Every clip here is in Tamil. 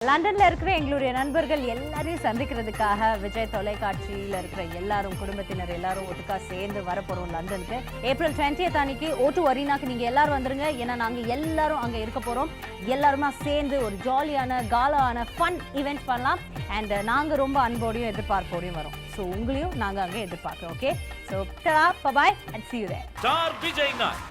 லண்டன்ல இருக்கிற எங்களுடைய நண்பர்கள் எல்லாரையும் சந்திக்கிறதுக்காக விஜய் தொலைக்காட்சியில் இருக்கிற எல்லாரும் குடும்பத்தினர் எல்லாரும் ஒட்டுக்கா சேர்ந்து வரப்போறோம் லண்டனுக்கு. ஏப்ரல் 20th அன்னைக்கு O2 அரினாக்கு நீங்க எல்லாரும் வந்துருங்க. ஏன்னா நாங்க எல்லாரும் அங்க இருக்க போறோம். எல்லாருமா சேர்ந்து ஒரு ஜாலியான காலான ஃபன் ஈவெண்ட் பண்ணலாம். அண்ட் நாங்க ரொம்ப அன்போடையும் எதிர்பார்ப்போடையும் வரோம். ஸோ உங்களையும் நாங்க அங்க எதிர்பார்க்கிறோம். Okay, so bye and see you there. Star Vijay night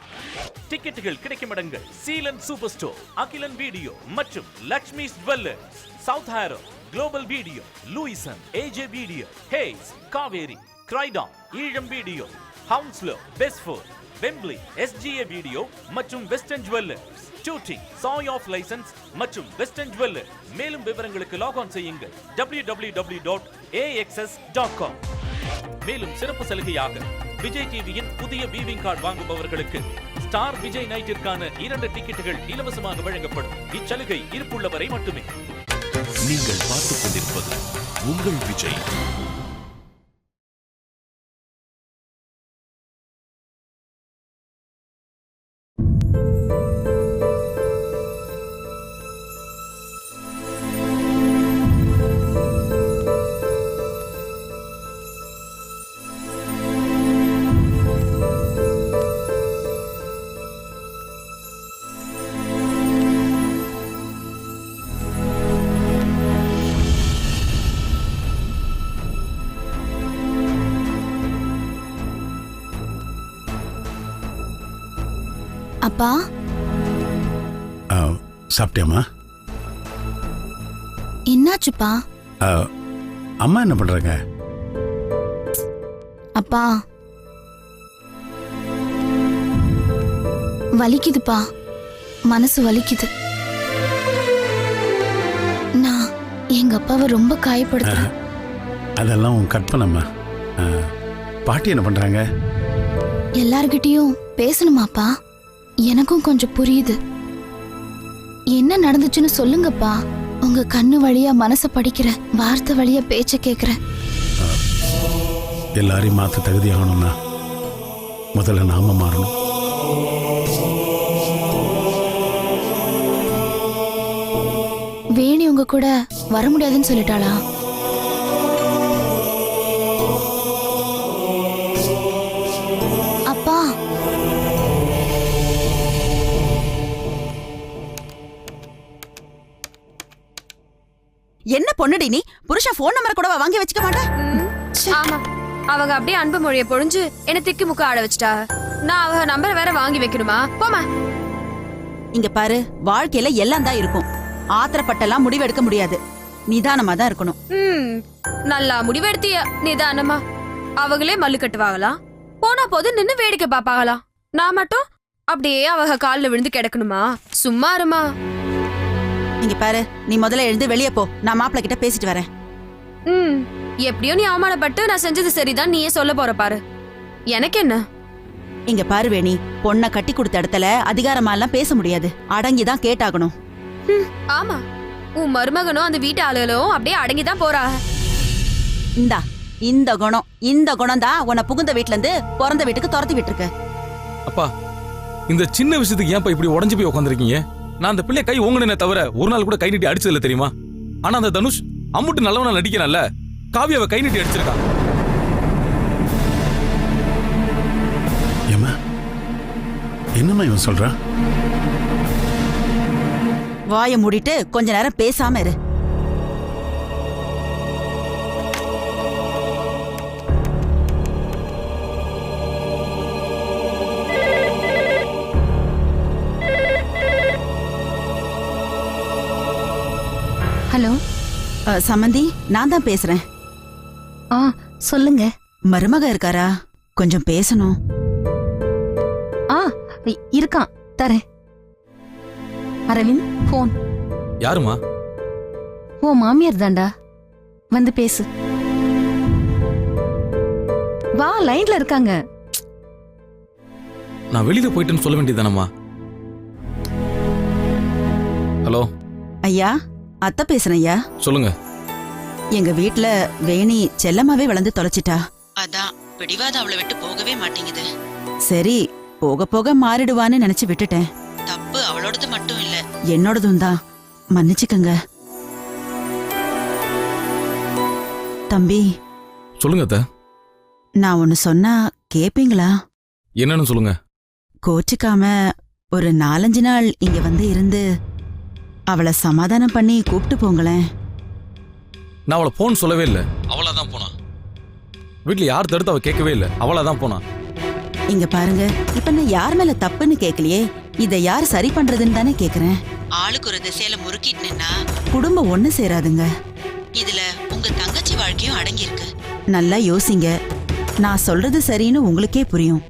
டிக்கெட்டுகள் கிடைக்கும் இடங்கள் Seelan super store, Akilan video மற்றும் Lakshmi jewellers, South Harrow, global video, Lewisham, AJ video, Hayes, Kaveri, Croydon, Eelam video, Hounslow, பெஸ்ஃபோர், வெம்ப்லி, SGA வீடியோ மற்றும் வெஸ்டர்ன் ஜுவல்லர்ஸ், டூட்டி, சாய் ஆஃப் லைசன்ஸ் மற்றும் வெஸ்டர்ன் ஜுவல்லர். மேலும் விவரங்களுக்கு லாக் ஆன் செய்யுங்கள் www.axs.com. மேலும் சிறப்பு சலுகையாக விஜய் டிவியின் புதிய வீவிங் கார்டு வாங்குபவர்களுக்கு ஸ்டார் விஜய் நைட்டிற்கான 2 டிக்கெட்டுகள் இலவசமாக வழங்கப்படும். இச்சலுகை இருப்புள்ளவரை மட்டுமே. நீங்கள் பார்த்துக் கொண்டிருப்பது உங்கள் விஜய். அப்பா, சாப்பிட்டியாம்மா? என்னாச்சுப்பா? அம்மா என்ன பண்றாங்க? அப்பா, வலிக்குதுப்பா, மனசு வலிக்குது. நான் எங்க அப்பாவை ரொம்ப காயப்படுத்துறேன். அதெல்லாம் உன் கற்பனைம்மா. பாட்டி என்ன பண்றாங்க? எல்லார்கிட்டயும் பேசணுமாப்பா? எனக்கும் கொஞ்சம் புரியுது. என்ன நடந்துச்சுன்னு சொல்லுங்கப்பா. உங்க கண்ணு வழியா மனச படிக்கிறேன், வார்த்தை வழியா பேச்ச கேக்குறேன். எல்லாரையும் மாத்த தகுதி ஆகணும்னா முதல்ல நாம மாறணும். வேணி உங்க கூட வர முடியாதுன்னு சொல்லிட்டாளா? அப்பா, என்ன பொண்ணுடி நீ? புருஷன் போன் நம்பர் கூட வாங்கி வச்சுக்க மாட்டே? ஆமா, அவங்க அப்படியே அன்பு மொழிய பொழிஞ்சு என்ன திக்கு முக்க ஆட வச்சுட்டா. நான் அவ நம்பரை வேற வாங்கி வைக்கணுமா? போமா. இங்க பாரு, வாழ்க்கையில எல்லாம் தான் இருக்கும். ஆத்திரப்பட்டெல்லாம் முடிவு எடுக்க முடியாது. நிதானமா தான் இருக்கணும். நல்லா முடிவெடுத்திய. நிதானமா அவங்களே மல்லு கட்டுவாங்களாம், போனா போது நின்னு வேடிக்கை பாப்பாங்களாம். நான் மட்டும் அப்படியே அவங்க காலில் விழுந்து கிடக்கணுமா? சும்மா இருமா. இங்க பாரு, நீ முதல்ல எழுந்து வெளியே போ. நான் மாப்பிள்ள கிட்ட பேசிட்டு வரேன். எப்படியோ நீ அவமானப்பட்டு நான் செஞ்சது சரிதான் நீயே சொல்ல போற பாரு. எனக்கு என்ன? இங்க பாரு வேணி, பொண்ணை கட்டி கொடுத்த இடத்துல அதிகாரமா எல்லாம் பேச முடியாது. அடங்கிதான் கேட்டாகணும். ஆமா, உன் மருமகனும் அந்த வீட்டு ஆளுகளும் அப்படியே அடங்கிதான் போறா. இந்த குணம் தான் உன்னை புகுந்த வீட்டுல இருந்து பிறந்த வீட்டுக்கு துரத்தி விட்டுருக்கு. அப்பா, இந்த சின்ன விஷயத்துக்கு ஏன்ப்பா இப்படி உடஞ்சு போய் உட்காந்துருக்கீங்க? நான் அந்த பிள்ளை கை ஓங்குனே தவிர ஒரு நாள் கூட கை நீட்டி அடிச்சதில்ல, தெரியுமா? ஆனா அந்த தனுஷ் அம்முட்டு நல்லவனா நடிக்கிறான்ல, காவியாவை கை நீட்டி அடிச்சிருக்கான். ஏம்மா, என்னம்மா இவன் சொல்றான்? வாயை மூடிட்டு கொஞ்ச நேரம் பேசாம இரு. ஹலோ சம்மந்தி, நான் தான் பேசுறேன். சொல்லுங்க. மருமக இருக்காரா? கொஞ்சம் பேசணும். இருக்கான், தரேன். அரவிந்த், போன். யாருமா? ஓ மாமியார் தாண்டா, வந்து பேசு. வா, லைன்ல இருக்காங்க. நான் வெளியில போயிட்டேன்னு சொல்ல வேண்டியதானம்மா? ஹலோ ஐயா, அத்தை பேசுறேன் ஐயா. சொல்லுங்க. எங்க வீட்ல வேணி செல்லமாவே வளர்ந்து தொலைச்சிட்டா. அதான் பிடிவாத அவளை விட்டு போகவே மாட்டேங்குது. சரி, போக போக மாறிடுவான்னு நினைச்சு விட்டுட்டேன். தப்பு அவளோடது மட்டும் இல்ல, என்னோடதும் தான். மன்னிச்சுக்கங்க. தம்பி, சொல்லுங்க அத்தை. நான் ஒன்னு சொன்னா கேப்பீங்களா? என்னன்னு சொல்லுங்க. கோச்சுக்காம ஒரு 4-5 நாள் இங்க வந்து இருந்து அவளை சமாதானம் பண்ணி கூப்பிட்டு போங்களேன். நான் அவளை போன்னு சொல்லவே இல்லை. அவளா தான் போனா. வீட்டுல யார் தடுத்து அவ கேட்கவே இல்லை. அவளா தான் போனா. இங்க பாருங்க, இப்ப நான் யார் மேல தப்புன்னு கேட்கலையே, இத யார் சரி பண்றதுன்னு தானே கேக்குறேன். ஆளுக்கு ஒரு திசையில முறுக்கிட்டுனா குடும்பம் ஒண்ணு சேராதுங்க. இதுல உங்க தங்கச்சி வாழ்க்கையும் அடங்கி இருக்கு. நல்லா யோசிங்க. நான் சொல்றது சரின்னு உங்களுக்கே புரியும்.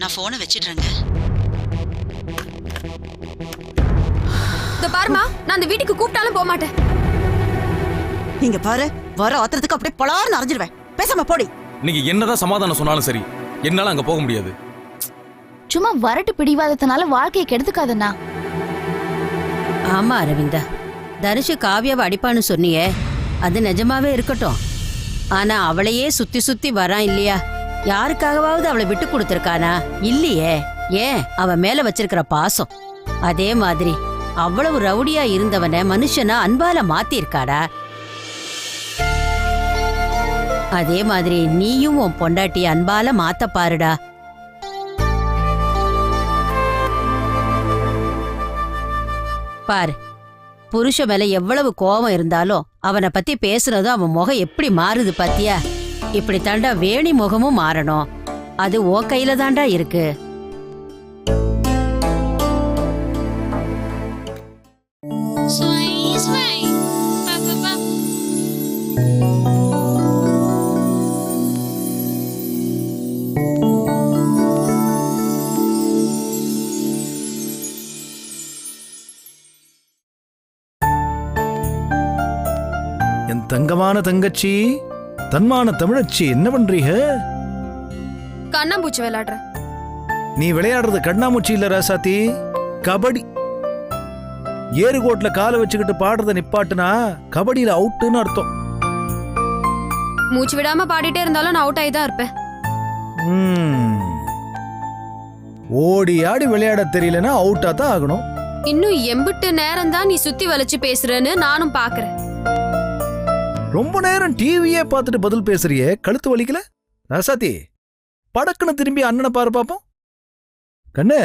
நான் போனை வச்சிடுறேங்க. இந்த பாருமா, நான் அந்த வீட்டுக்கு கூப்பிட்டாலும் போக மாட்டேன். இங்க பாரு, வர ஆத்திரத்துக்கு அப்படியே பலார்னு அரைஞ்சிருவேன். பேசாம போடி. நீங்க என்னதான் சமாதானம் சொன்னாலும் சரி, என்னால அங்க போக முடியாது. சும்மா வரட்டு பிடிவாதத்தினால வாழ்க்கையை கெடுத்துக்காதண்ணா. ஆமா அரவிந்தா, தனுஷு காவியாவை அடிப்பான்னு சொன்னியே, அது நிஜமாவே இருக்கட்டும். ஆனா அவளையே சுத்தி சுத்தி வரான் இல்லையா? யாருக்காகவாவது அவளை விட்டு கொடுத்திருக்கானா? இல்லையே. ஏன்? அவன் மேல வச்சிருக்கிற பாசம். அதே மாதிரி அவ்வளவு ரவுடியா இருந்தவனை மனுஷனா அன்பால மாத்திருக்காடா. அதே மாதிரி நீயும் உன் பொண்டாட்டி அன்பால மாத்த பாருடா. பாரு, புருஷ மேல எவ்வளவு கோபம் இருந்தாலும் அவனை பத்தி பேசுனதும் அவன் முகம் எப்படி மாறுது பாத்தியா? இப்படி தாண்டா வேணி முகமும் மாறணும். அது ஓ கையில தாண்டா இருக்கு. என் தங்கமான தங்கச்சி, தன்மான தமிழச்சி, என்ன பண்றீங்க? கண்ணாம்பூச்சி விளையாடுற. நீ விளையாடுறது கண்ணாமூச்சி இல்ல ராசாத்தி, கபடி. ஏறுகோட்ல காலை வச்சுக்கிட்டு பாடுறத நிப்பாட்டுனா கபடியில அவுட்டுன்னு அர்த்தம். மூச்சு விடாம பாடிட்டே இருந்தாலும் நான் அவுட் ஆகி தான் இருப்பேன். ஓடி ஆடி விளையாட தெரியலன்னா அவுட்டா தான் ஆகணும். இன்னும் எம்பிட்டு நேரம் தான் நீ சுத்தி வளைச்சு பேசுறேன்னு நானும் பாக்குறேன். ரொம்ப நேரம் டிவியே பார்த்துட்டு பதில் பேசுறியே, கழுத்து வலிக்கல? ராசாத்தி, படக்குன்னு திரும்பி அண்ணனை பாரு பாப்போம். கண்ணு,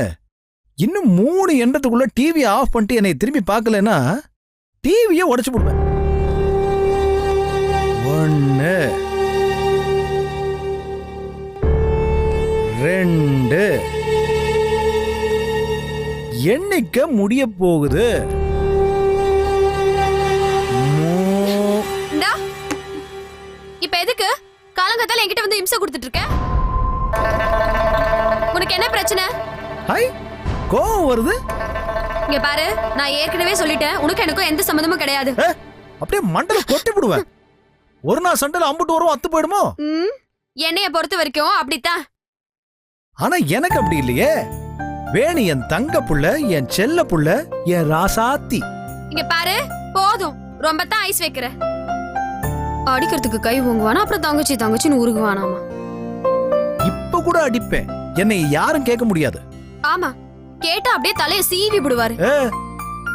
இன்னும் 3 எண்ணத்துக்குள்ள டிவியை ஆஃப் பண்ணிட்டு என்னை திரும்பி பார்க்கலன்னா டிவியை உடைச்சு போடுவேன். 1 2 எண்ணிக்க முடிய போகுது. இப்ப எதுக்கு காலங்கத்தால என்கிட்ட வந்து இம்சை கொடுத்துட்டு இருக்க? உனக்கு என்ன பிரச்சனை? ஹாய், கோவம் வருது. இங்க பாரு, நான் ஏற்கனவே சொல்லிட்டேன், உனக்கு எனக்கும் எந்த சம்மந்தமும் கிடையாது. அப்படியே மண்டல கொட்டி போடுவேன். ஒரு நாள் சண்டையில அம்புட்டு வரும், அத்து போயிடுமோ? என்னைய பொறுத்த வரைக்கும் அப்படித்தான். ஆனா எனக்கு அப்படி இல்லையே. வேணி என் தங்க புள்ள, என் செல்ல புள்ள, என் ராசாத்தி. இங்க பாரு, போதும், ரொம்ப தான் ஐஸ் வைக்கிற. அடிக்கிறதுக்கு கை ஓங்குவானா, அப்புறம் தங்கச்சி தங்கச்சின்னு உருகுவானாமா. இப்ப கூட அடிப்பேன், என்னை யாரும் கேட்க முடியாது. ஆமா, கேட்டா அப்படியே தலைய சீவி விடுவாரு.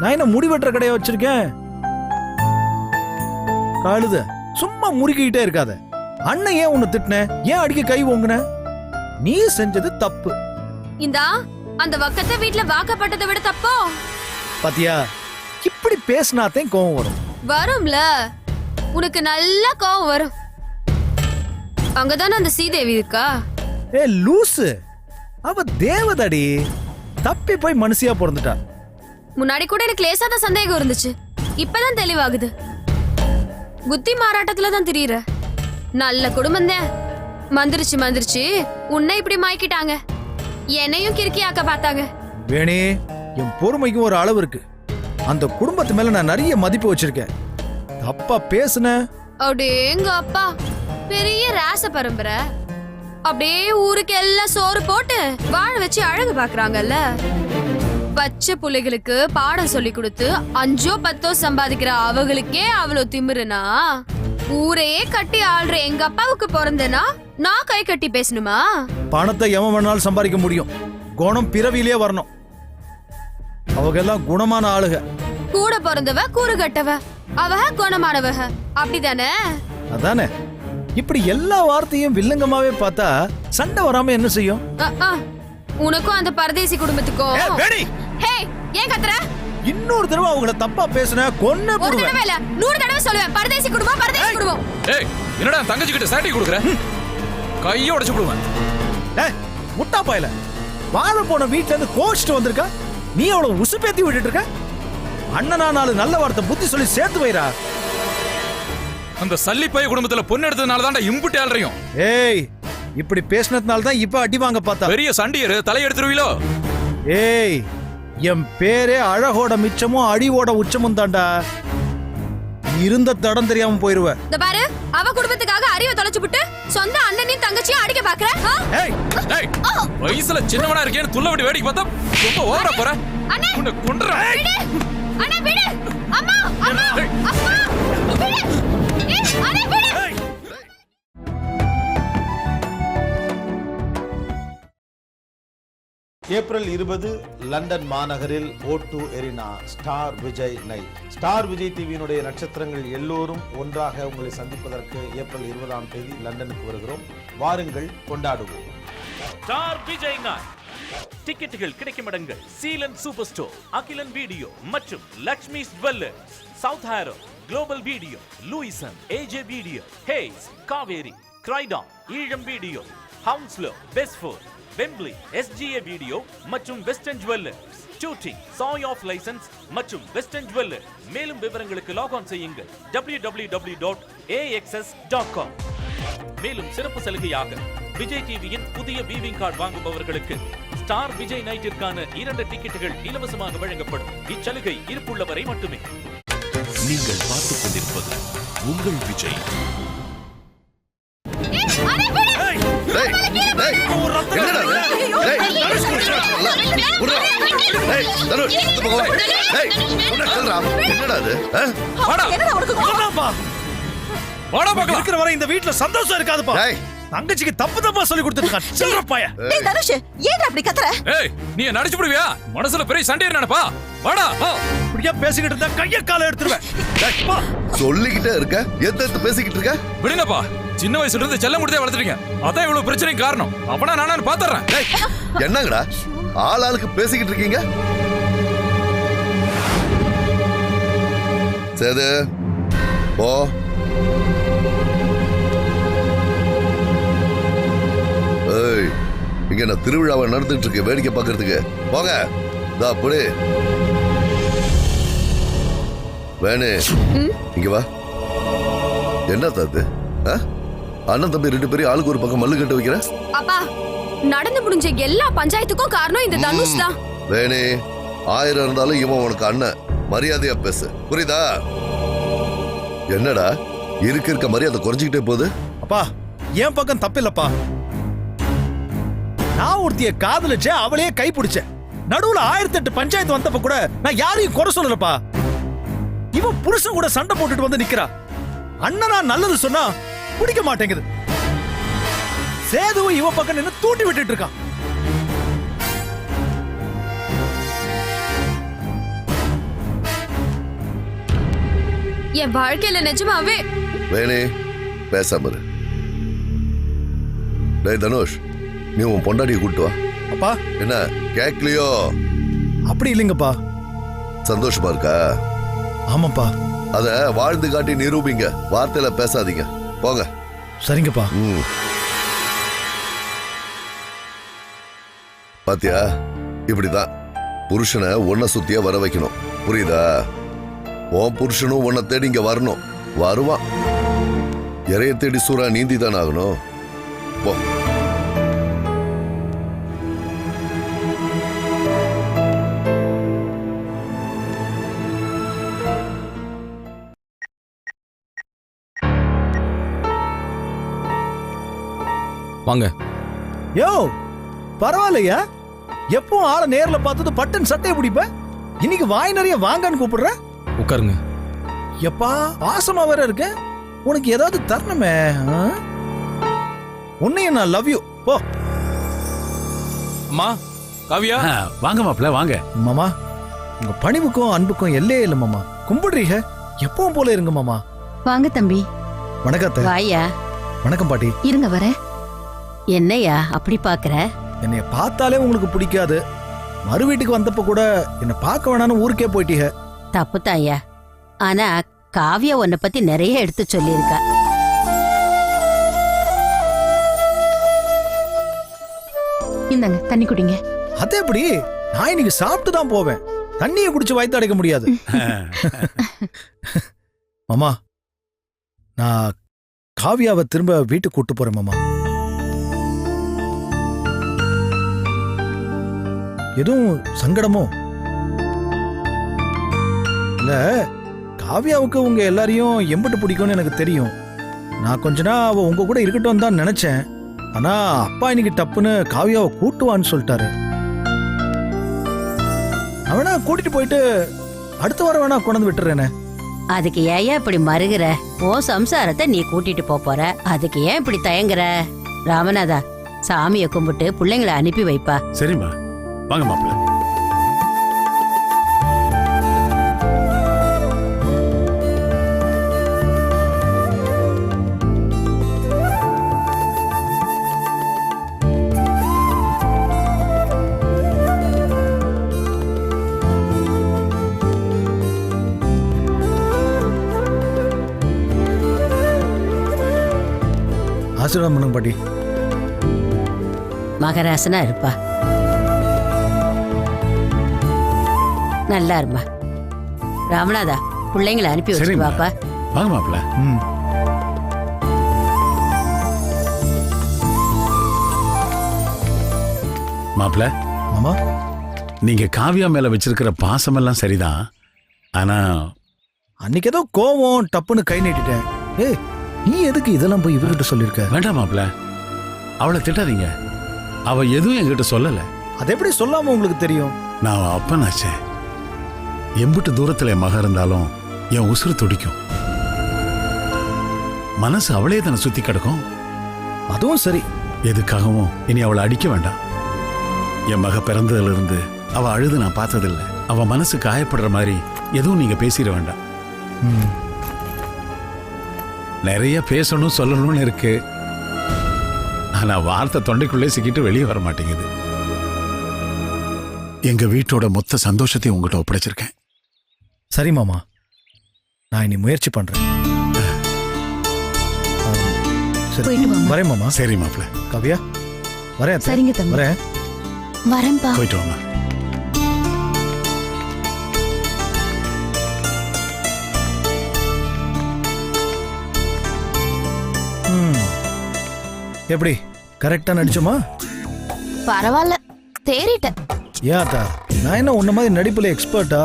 நான் என்ன முடி வெட்டுற கடையை வச்சிருக்கேன்? கழுத, சும்மா முறுக்கிட்டே இருக்காத. அண்ணன் ஏன் உன்னை திட்டின? ஏன் அடிக்க கை ஓங்குன? நீ செஞ்சது தப்பு. இந்தா அந்த வக்கத்தை வீட்டுல வாக்கப்பட்டதை விட தப்போ? பாத்தியா, இப்படி பேசினாத்தான் கோவம் வரும். வரும்ல, உனக்கு நல்லா கோவம் வரும். அங்கதானே அந்த சீதேவி இருக்கா? லூசு, அவ தேவதடி, தப்பி போய் மனுஷியா பிறந்துட்டா. முன்னாடி கூட எனக்கு லேசா தான் சந்தேகம் இருந்துச்சு, இப்பதான் தெளிவாகுது. புத்தி மாறாட்டத்துல தான் தெரியுற. நல்ல குடும்பம் தான். மந்திரிச்சு உன்னை இப்படி மாய்க்கிட்டாங்க, என்னையும் கிறுக்கியாக்க பார்த்தாங்க. வேணே, என் பொறுமைக்கும் ஒரு அளவு இருக்கு. அந்த குடும்பத்து மேல நான் நிறைய மதிப்பு வச்சிருக்கேன். தப்பா பேசுன அப்படியேங்க அப்பா, பெரிய ராச பரம்பரை. அப்படியே ஊருக்கு எல்லாம் சோறு போட்டு வாழ வச்சு அழகு பாக்குறாங்கல்ல. பச்சை புள்ளைகளுக்கு பாடம் சொல்லி கொடுத்து 5ஓ 10ஓ சம்பாதிக்கிற அவங்களுக்கே அவ்வளவு திமிருனா, ஊரையே கட்டி ஆள்ற எங்க அப்பாவுக்கு பிறந்தனா நான் கை கட்டி பேசணுமா? பணத்தை எவன் வேணாலும் சம்பாதிக்க முடியும், குணம் பிறவியிலே வரணும். அவங்க எல்லாம் குணமான ஆளுக. கூட பிறந்தவ கூறு கட்டவ, அவ குணமானவக, அப்படிதானே? அதானே. இப்படி எல்லா வார்த்தையும் வில்லங்கமாவே பார்த்தா சண்டை வராம என்ன செய்யும்? உனக்கும் அந்த பரதேசி குடும்பத்துக்கும் ஹே ஏன் கத்துற? இன்னொரு தடவை அவங்கள தப்பா பேசுன கொன்னு ஒரு தடவை இல்ல 100 தடவை சொல்லுவேன் பரதேசி குடும்பம். ஏய் என்னடா தங்கச்சி கிட்ட சாட்டி கொடுக்குற? கையை உடைச்சு போடுவேன். ஏய் முட்டா பாயல, வாழ போன வீட்ல இருந்து கோச்சிட்டு வந்திருக்கா, நீ அவ்வளவு உசுப்பேத்தி விட்டுட்டு இருக்க. அண்ணனா 4 நல்ல வார்த்தை புத்தி சொல்லி சேர்த்து வைரா. அந்த சல்லிப்பைய குடும்பத்துல பொண்ணு எடுத்ததுனால தான்டா இம்புட்டி ஆள்றையும். ஏய் இப்படி பேசினதுனால தான் இப்ப அடி வாங்க பார்த்தா. பெரிய சண்டியரு தலை எடுத்துருவீலோ? ஏய் என் பேரே அழகோட மிச்சமும் அடிவோட உச்சமும் தாண்டா. இருந்த தடம் தெரியாம போயிருவ. இந்த பாரு, அவ குடும்பத்துக்காக அறிவை தொலைச்சு விட்டு சொந்த அண்ணனையும் தங்கச்சியும் அடிக்க பாக்குற. ஏய் டேய் வயசுல சின்னவனா இருக்கேன்னு துள்ள விட்டு வேடிக்கை பார்த்தா ரொம்ப ஓவரா போற. அண்ணே உன்னை கொன்றுறேன். அண்ணே விடு. அம்மா அம்மா அப்பா விடு. அண்ணே விடு. ஏப்ரல் 20 லண்டன் மாநகரில் O2 arena Star Vijay night. Star Vijay டிவியினுடைய நட்சத்திரங்கள் எல்லோரும் ஒன்றாக உங்களை சந்திப்பதற்கு ஏப்ரல் 20ஆம் தேதி லண்டனுக்கு வருகிறோம். வாருங்கள், கொண்டாடுவோம். ஸ்டார் விஜய் நைட் டிக்கெட்டுகள் கிடைக்கும் இடங்கள் Seelan super store, Akilan video மற்றும் Lakshmi jewellers, South Harrow, global video, Lewisham, AJ video, Hayes, Kaveri, Croydon, Eelam video, Hounslow, பெஸ்ட்ஃபோர்ட், வெம்ப்லி, SGA வீடியோ மற்றும் வெஸ்டர்ன் ஜுவல்லர்ஸ், ஷூட்டிங், சாய் ஆஃப் லைசன்ஸ் மற்றும் வெஸ்டர்ன் ஜுவல்லர். மேலும் விவரங்களுக்கு லாக் ஆன் செய்யுங்கள் www.axs.com. மேலும் சிறப்பு சலுகையாக விஜய் டிவியின் புதிய வீவிங் கார்டு வாங்குபவர்களுக்கு ஸ்டார் விஜய் நைட்டிற்கான 2 டிக்கெட்டுகள் இலவசமாக வழங்கப்படும். இச்சலுகை இருப்புள்ளவரை மட்டுமே. நீங்கள் பார்த்துக் கொண்டிருப்பது உங்கள் விஜய். இருக்கிற வரை இந்த வீட்டுல சந்தோஷம் இருக்காதுப்பா. தங்கச்சிக்கு தப்பா சொல்லி கொடுத்துருக்கான். தனுஷ் ஏன் அப்படி கத்துற? ஏய் நீ நடிச்சு போடுவியா? மனசுல பெரிய சண்டையர் நினைப்பா. வாடா இப்படியா பேசிக்கிட்டு இருந்தா கைய கால எடுத்துருவேன். சொல்லிக்கிட்டே இருக்க, எத்த பேசிக்கிட்டு இருக்க? விடுங்கப்பா, சின்ன வயசுல இருந்து செல்லம் கொடுத்தே வளர்த்துட்டீங்க. அதான் இவ்வளவு பிரச்சனைக்கு காரணம். அப்பனா நானு பாத்துறேன். என்னங்கடா ஆளாளுக்கு பேசிக்கிட்டு இருக்கீங்க? சேது போ. ஏய் இங்க நான் திருவிழாவை நடந்துட்டு இருக்கேன், வேடிக்கை பார்க்கறதுக்கு. போங்க. அப்படி வேணு இங்க வா. என்ன தாத்து? அண்ணன் தம்பி 2 பேரும் ஆளுக்கு ஒரு பக்கம் மல்லு கட்ட வைக்கிற? அப்பா நடந்து முடிஞ்ச எல்லா பஞ்சாயத்துக்கும் காரணம் இந்த தனுஷ் தான். வேணே 1000 இருந்தாலும் இவன் உனக்கு அண்ணன். மரியாதையா பேசு, புரியுதா? என்னடா இருக்க மரியாதை குறைஞ்சிக்கிட்டே போகுது? அப்பா என் பக்கம் தப்பில்லப்பா. நான் ஒருத்திய காதலிச்ச, அவளையே கை பிடிச்சேன். நடுவுல 1008 பஞ்சாயத்து வந்தப்ப கூட நான் யாரையும் குறை சொல்லலப்பா. இவன் புருஷன் கூட சண்டை போட்டுட்டு வந்து நிக்கிறா. அண்ணனா நல்லது சொன்னா பிடிக்க மாட்டேங்குது. சேதுவும் இவ பக்கம் நின்னு தூண்டி விட்டுட்டு இருக்கான். என் வாழ்க்கையில நிஜமாவே வேணே பேசாம இரு. டேய் தனுஷ், நீ உன் பொண்டாட்டியை கூட்டு வா. அப்பா என்ன கேட்கலையோ? அப்படி இல்லைங்கப்பா. சந்தோஷமா இருக்கா? ஆமாப்பா. அத வாழ்ந்து காட்டி நிரூபிங்க, வார்த்தையில பேசாதீங்க. போங்க. சரிங்கப்பா. பாத்தியா, இப்படிதான் புருஷனை ஒன்ன சுத்திய வர வைக்கணும், புரியுதா? உன் புருஷனும் உன்னை தேடி இங்க வரணும். வருவான். இறைய தேடி சூறா நீந்தி தான் ஆகணும். போ. வாங்க. யோ பரவாயில்லையா? எப்போ ஆள நேர்ல பார்த்தது பட்டன் சட்டையை பிடிப்ப, இன்னைக்கு வாய் நிறைய வாங்கன்னு கூப்பிடுற. உட்காருங்க. எப்பா பாசமா வேற இருக்க, உனக்கு ஏதாவது தரணுமே. உன்னையும் நான் லவ் யூ. போ. அம்மா காவியா. வாங்க மாப்ள வாங்க. மாமா உங்க பணிவுக்கும் அன்புக்கும் எல்லையே இல்ல மாமா. கும்பிடுறீங்க எப்பவும் போல இருங்க மாமா. வாங்க தம்பி. வணக்கத்தை. வாயா. வணக்கம் பாட்டி. இருங்க வரேன். என்னையா அப்படி பாக்குற? என்னைய பார்த்தாலே உங்களுக்கு பிடிக்காது. மறு வீட்டுக்கு வந்தப்ப கூட என்ன பார்க்க வேணான்னு ஊருக்கே போயிட்டீங்க. தப்புதான்யா. ஆனா காவியா உன்னை பத்தி நிறைய எடுத்து சொல்லியிருக்கா. இந்தாங்க தண்ணி குடிங்க. அது எப்படி? நான் இன்னைக்கு சாப்பிட்டு தான் போவேன். தண்ணியை குடிச்சு வயிற்று அடைக்க முடியாது. மாமா, நான் காவியாவை திரும்ப வீட்டுக்கு கூட்டு போறேன் மாமா. எதுவும் சங்கடமோ இல்ல? காவியாவுக்கு உங்க எல்லாரையும் எம்பிட்டு பிடிக்கும்னு எனக்கு தெரியும். நான் கொஞ்ச நாள் அவ உங்க கூட இருக்கட்டும் தான் நினைச்சேன். ஆனா அப்பா இன்னைக்கு டப்புன்னு காவியாவை கூட்டுவான்னு சொல்லிட்டாரு. அவனா கூட்டிட்டு போயிட்டு அடுத்த வாரம் வேணா கொண்டு விட்டுறேனே. அதுக்கு ஏன் இப்படி மறுகிற? ஓ சம்சாரத்தை நீ கூட்டிட்டு போற, அதுக்கு ஏன் இப்படி தயங்குற? ராமநாதா, சாமியை கும்பிட்டு பிள்ளைங்களை அனுப்பி வைப்பா. சரிம்மா, வாங்க மாப்பிள்ள. ஆசீர்வாதம் பண்ணுங்க பாட்டி. மகராசனா இருப்பா. நல்லா இருப்பா. ராமநாதா, பிள்ளைங்களை அனுப்பி வச்சு பாப்பா. வாங்க மாப்பிள்ள. மாப்பிள்ள, மாமா, நீங்க காவியா மேல வச்சிருக்கிற பாசமெல்லாம் சரிதான். ஆனா அன்னைக்கு ஏதோ கோவம் டப்புன்னு கை நீட்டிட்டேன். ஏய், நீ எதுக்கு இதெல்லாம் போய் இவர்கிட்ட சொல்லிருக்க? வேண்டாம் மாப்பிள்ள, அவளை திட்டாதீங்க. அவ எதுவும் என்கிட்ட சொல்லல. அது எப்படி சொல்லாம உங்களுக்கு தெரியும்? நான் அப்பனாச்சே. எம்பிட்டு தூரத்துல என் மக இருந்தாலும் என் உசுறு துடிக்கும். மனசு அவளே தானே சுத்தி கிடக்கும். அதுவும் சரி. எதுக்காகவும் இனி அவளை அடிக்க வேண்டாம். என் மக பிறந்ததுல இருந்து அவ அழுது நான் பார்த்ததில்லை. அவ மனசு காயப்படுற மாதிரி எதுவும் நீங்க பேசிட வேண்டாம். நிறைய பேசணும் சொல்லணும்னு இருக்கு. ஆனா வார்த்தை தொண்டைக்குள்ளே சிக்கிட்டு வெளியே வர மாட்டேங்குது. எங்க வீட்டோட மொத்த சந்தோஷத்தையும் உங்ககிட்ட ஒப்படைச்சிருக்கேன். சரி மாமா, நான் இனி முயற்சி பண்றேன். சரி, வரேன் மாமா. சரி மாப்பிள்ள. காவியா, வரேன். சரிங்க தம்பி. வரேன். வரேன்பா. போயிட்டு வாங்க. எப்படி கரெக்டா நடிச்சோமா? பரவாயில்ல, தேறிட்டேன். ஏத்தா, நான் என்ன உன்ன மாதிரி நடிப்புல எக்ஸ்பர்ட்டா?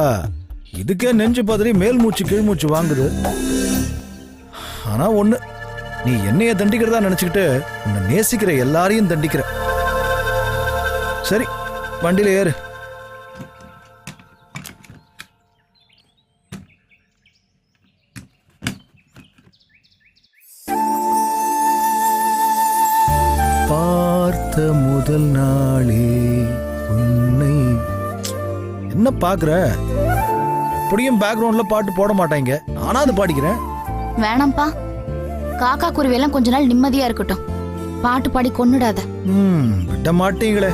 இதுக்கே நெஞ்சு பதறி மேல் மூச்சு கீழ் மூச்சு வாங்குது. ஆனா ஒண்ணு, நீ என்னைய தண்டிக்கிறதா நினைச்சுக்கிட்டு உன்னை நேசிக்கிற எல்லாரையும் தண்டிக்கிற. சரி, வண்டியில ஏறு. பார்த்த முதல் நாளே உன்னை. என்ன பாக்குற? எப்படியும் பேக்ரவுண்ட்ல பாட்டு போட மாட்டாங்க, நானா அது பாடிக்கிறேன். வேணாம்ப்பா, காக்கா குருவியெல்லாம் கொஞ்ச நாள் நிம்மதியா இருக்கட்டும். பாட்டு பாடி கொன்னுடாத. விட மாட்டீங்களே.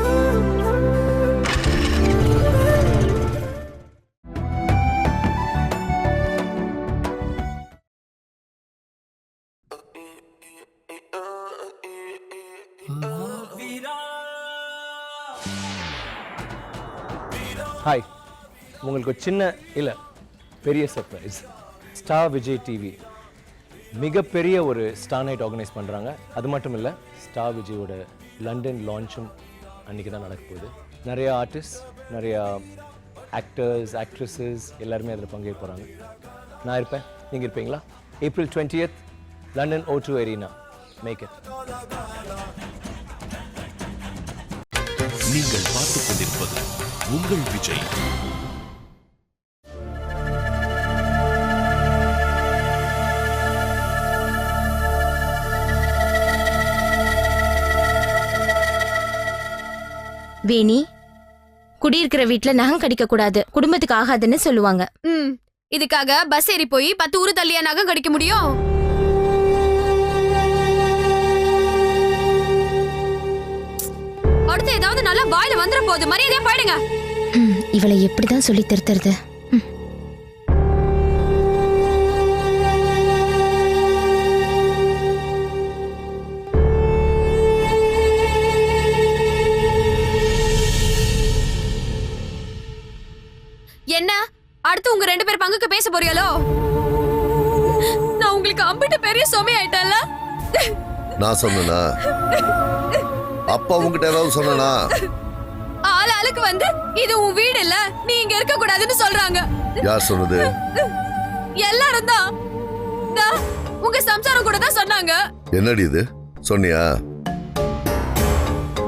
ஹாய், உங்களுக்கு சின்ன இல்லை பெரிய சர்ப்ரைஸ். ஸ்டார் விஜய் டிவி மிகப்பெரிய ஒரு ஸ்டார் நைட் ஆர்கனைஸ் பண்ணுறாங்க. அது மட்டும் இல்லை, ஸ்டார் விஜயோட லண்டன் லான்ச்சும் அன்றைக்கி தான் நடக்க போகுது. நிறைய ஆர்டிஸ்ட், நிறையா ஆக்டர்ஸ், ஆக்ட்ரஸஸ் எல்லாருமே அதில் பங்கேற்க போகிறாங்க. நான் இருப்பேன், நீங்கள் இருப்பீங்களா? April 20th, London O2 Arena. Make it. நீங்கள் பார்த்துக் கொண்டிருப்பது உங்கள் விஜய். வேணி, குடியிருக்கிற வீட்டுல நகம் கடிக்க கூடாது, குடும்பத்துக்கு ஆகாதுன்னு சொல்லுவாங்க. இதுக்காக பஸ் ஏறி போய் 10 ஊரு தள்ளியா நகம் கடிக்க முடியும்? அடுத்து ஏதாவது நல்லா வாயில வந்துற போகுது. மரியாதையா போயிடுங்க. இவளை எப்படிதான் சொல்லி திருத்துறது? என்ன அடுத்து உங்க 2 பேர் பங்குக்கு பேச போறீங்களோ? நான் உங்களுக்கு அம்பிட்டு பெரிய சுமை ஆயிட்டேன்ல. நான் சொன்னனா? அப்பா உங்ககிட்ட ஏதாவது சொன்னனா? ஆளுக்கு வந்து இது உன் வீடு இல்ல, நீ இங்க இருக்க கூடாதுன்னு சொல்றாங்க. யார் சொன்னது? எல்லாரும் தான். உங்க சம்சாரம் கூட தான் சொன்னாங்க. என்னடி இது? சொன்னியா?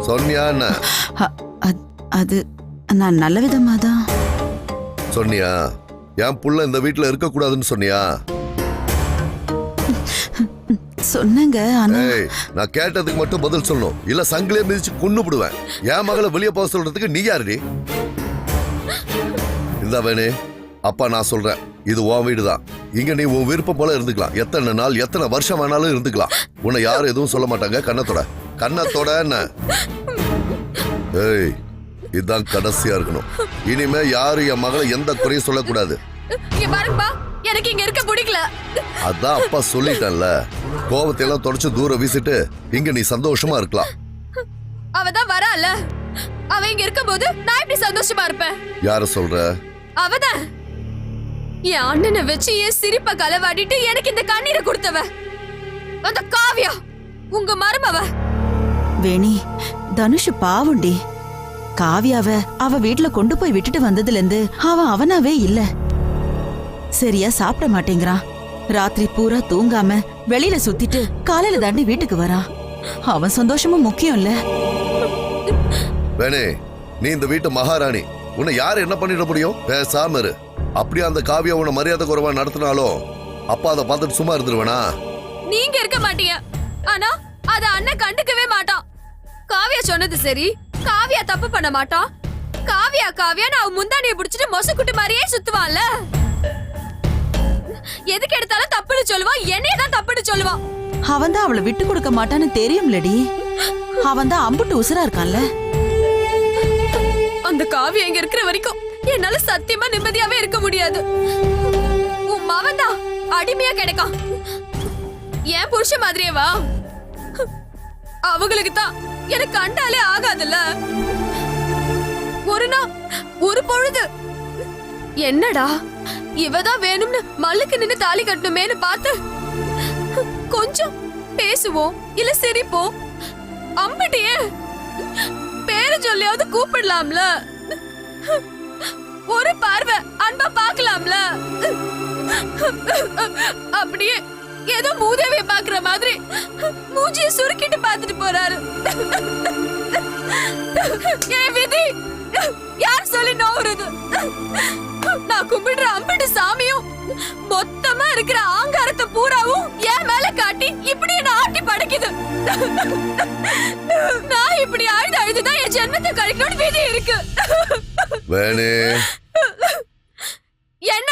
சொன்னியா? அது நான் நல்ல விதமா தான் சொன்னியா? என் புள்ள இந்த வீட்டுல இருக்க கூடாதுன்னு சொன்னியா? சொன்னங்க. நான் கேட்டதுக்கு மட்டும் பதில் சொல்லணும், இல்ல சங்கிலியே மிதிச்சு கொன்னுடுவேன். என் மகளை வெளியே போக சொல்றதுக்கு நீ யாருடி? இந்த வேணே அப்பா, நான் சொல்றேன், இது உன் வீடுதான். இங்க நீ உன் விருப்பம் போல இருந்துக்கலாம். எத்தனை நாள் எத்தனை வருஷம் வேணாலும் இருந்துக்கலாம். உன்னை யாரும் எதுவும் சொல்ல மாட்டாங்க. கண்ணத்தோட என்ன? ஏய், இதுதான் கடைசியா இருக்கணும். இனிமே யாரும் என் மகளை எந்த குறையும் சொல்லக்கூடாது. எனக்கு இங்க இருக்க பிடிக்கல. அதான் அப்பா சொல்லிட்டேன்ல, கோபத்தை எல்லாம் தொடச்சு தூரம் வீசிட்டு இங்க நீ சந்தோஷமா இருக்கலாம். அவதான் வரால, அவ இங்க இருக்கும்போது நான் எப்படி சந்தோஷமா இருப்பேன்? யார சொல்ற? அவதான் என் அண்ணனை வச்சு என் சிரிப்ப களவாடிட்டு எனக்கு இந்த கண்ணீரை கொடுத்தவ, அந்த காவியா, உங்க மருமவ. வேணி, தனுஷ் பாவுண்டி. காவியாவ அவ வீட்டுல கொண்டு போய் விட்டுட்டு வந்ததுல இருந்து அவனாவே இல்ல. சரியா சாப்பிட மாட்டேங்கிறான். ராத்திரி பூரா தூங்காம வெளியில சுத்திட்டு காலையில தாண்டி வீட்டுக்கு வரான். அவன் சந்தோஷமும் முக்கியம் இல்ல. வேணே, நீ இந்த வீட்டு மகாராணி. உன்னை யாரு என்ன பண்ணிட முடியும்? பேசாம இரு. அப்படியே அந்த காவியா உன்னை மரியாதை குறைவா நடத்தினாலும் அப்பா அதை பார்த்துட்டு சும்மா இருந்துருவேனா? நீங்க இருக்க மாட்டீங்க, ஆனா அத அண்ணன் கண்டுக்கவே மாட்டான். காவியா சொன்னது சரி, காவியா தப்பு பண்ண மாட்டான். காவியா நான் முந்தானியை பிடிச்சிட்டு மொசக்குட்டு மாதிரியே சுத்துவான்ல. எதுக்கு எடுத்தாலும் தப்புன்னு சொல்லுவான், என்னைய தான் தப்புன்னு சொல்லுவான். அவன் தான் அவளை விட்டு கொடுக்க மாட்டான்னு தெரியும்லடி. அவன் தான் அம்புட்டு உசுரா இருக்கான்ல. அந்த காவியா இங்க இருக்கிற வரைக்கும் என்னால சத்தியமா நிம்மதியாவே இருக்க முடியாது. உன் மவன் தான் அடிமையா கிடைக்கான். ஏன் புருஷ மாதிரியேவா? அவங்களுக்கு தான் எனக்கு கண்டாலே ஆகாதுல்ல. ஒரு நாள் ஒரு பொழுது என்னடா இவதான் வேணும்னு மல்லுக்கு நின்னு தாலி கட்டணுமேனு பார்த்து கொஞ்சம் பேசுவோம் இல்ல சிரிப்போம். அம்பட்டியே பேரு சொல்லியாவது கூப்பிடலாம்ல. ஒரு பார்வை அன்பா பார்க்கலாம்ல. அப்படியே ஏதோ மூதேவிய பாக்குற மாதிரி மூஞ்சிய சுருக்கிட்டு பார்த்துட்டு போறாரு. ஏன் விதி, யார் சொல்லி நோவுறது? நான் கும்பிடுற அம்பிட்டு சாமியும் மொத்தமா இருக்கிற ஆங்காரத்தை பூராவும் என் மேல காட்டி இப்படி என்ன ஆட்டி படைக்குது. நான் இப்படி அழுதுதான் என் ஜென்மத்தை கழிக்கணும்னு விதி இருக்கு. வேணே, என்ன